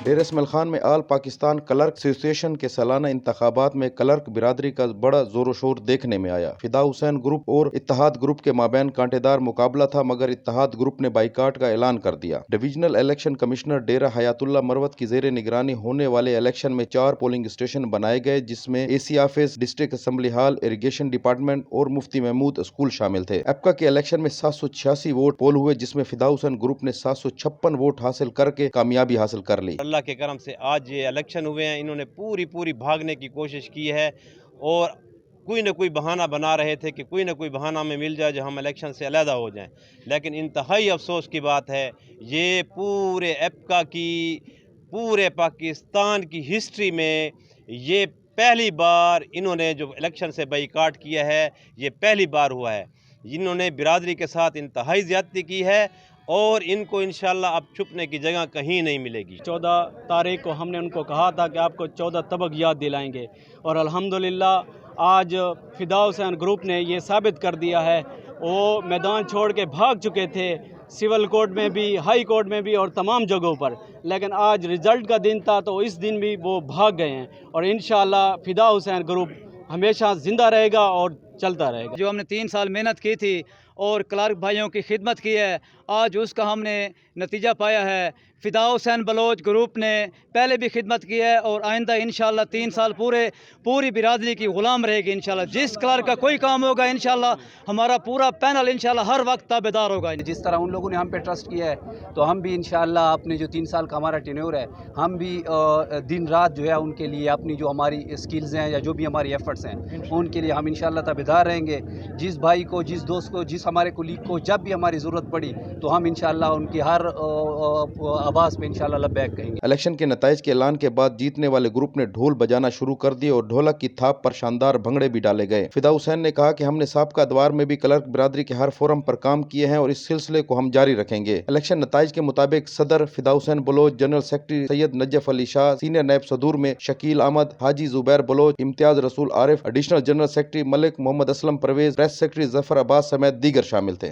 ڈیر اسماعیل خان میں آل پاکستان کلرک ایسوسی ایشن کے سالانہ انتخابات میں کلرک برادری کا بڑا زور و شور دیکھنے میں آیا۔ فدا حسین گروپ اور اتحاد گروپ کے مابین کانٹے دار مقابلہ تھا، مگر اتحاد گروپ نے بائیکاٹ کا اعلان کر دیا۔ ڈویژنل الیکشن کمشنر ڈیرہ حیات اللہ مروت کی زیر نگرانی ہونے والے الیکشن میں 4 پولنگ اسٹیشن بنائے گئے، جس میں A C office, district assembly hall, irrigation department اور مفتی محمود اسکول شامل تھے۔ ایپکا کے الیکشن میں 786 ووٹ پول ہوئے، جس میں فدا حسین گروپ نے 756 ووٹ حاصل کر کے کامیابی حاصل کر لی۔ اللہ کے کرم سے آج یہ الیکشن ہوئے ہیں، انہوں نے پوری بھاگنے کی کوشش کی ہے اور کوئی نہ کوئی بہانہ بنا رہے تھے کہ کوئی نہ کوئی بہانہ ہمیں مل جائے جو ہم الیکشن سے علیحدہ ہو جائیں، لیکن انتہائی افسوس کی بات ہے یہ پورے ایپکا کی پورے پاکستان کی ہسٹری میں یہ پہلی بار انہوں نے جو الیکشن سے بائیکاٹ کیا ہے، یہ پہلی بار ہوا ہے۔ انہوں نے برادری کے ساتھ انتہائی زیادتی کی ہے اور ان کو انشاءاللہ اب چھپنے کی جگہ کہیں نہیں ملے گی۔ 14 تاریخ کو ہم نے ان کو کہا تھا کہ آپ کو 14 طبق یاد دلائیں گے، اور الحمدللہ آج فدا حسین گروپ نے یہ ثابت کر دیا ہے۔ وہ میدان چھوڑ کے بھاگ چکے تھے، سول کورٹ میں بھی، ہائی کورٹ میں بھی اور تمام جگہوں پر، لیکن آج رزلٹ کا دن تھا تو اس دن بھی وہ بھاگ گئے ہیں، اور انشاءاللہ فدا حسین گروپ ہمیشہ زندہ رہے گا اور چلتا رہے گا۔ جو ہم نے 3 سال محنت کی تھی اور کلرک بھائیوں کی خدمت کی ہے، آج اس کا ہم نے نتیجہ پایا ہے۔ فدا حسین بلوچ گروپ نے پہلے بھی خدمت کی ہے اور آئندہ انشاءاللہ 3 سال پوری برادری کی غلام رہے گی انشاءاللہ۔ جس کلرک کا کوئی کام ہوگا انشاءاللہ ہمارا پورا پینل انشاءاللہ ہر وقت تابعدار ہوگا۔ جس طرح ان لوگوں نے ہم پہ ٹرسٹ کیا ہے تو ہم بھی انشاءاللہ اپنے جو 3 سال کا ہمارا ٹینیور ہے، ہم بھی دن رات جو ہے ان کے لیے اپنی جو ہماری اسکلز ہیں یا جو بھی ہماری ایفرٹس ہیں ان کے لیے ہم انشاءاللہ تابعدار رہیں گے۔ جس بھائی کو، جس دوست کو، جس ہمارے کولیگ کو جب بھی ہماری ضرورت پڑی تو ہم انشاءاللہ ان کی ہر آواز پہ انشاءاللہ لبیک کہیں گے۔ الیکشن کے نتائج کے اعلان کے بعد جیتنے والے گروپ نے ڈھول بجانا شروع کر دیے اور ڈھولک کی تھاپ پر شاندار بھنگڑے بھی ڈالے گئے۔ فدا حسین نے کہا کہ ہم نے سابقہ ادوار میں بھی کلرک برادری کے ہر فورم پر کام کیے ہیں اور اس سلسلے کو ہم جاری رکھیں گے۔ الیکشن نتائج کے مطابق صدر فدا حسین بلوچ، جنرل سیکرٹری سید نجف علی شاہ، سینئر نائب صدور میں شکیل احمد، حاجی زبیر بلوچ، امتیاز رسول عارف، ایڈیشنل جنرل سیکرٹری ملک محمد اسلم پرویز، پریس سیکرٹری ظفر عباس سمیت دیگر شامل تھے۔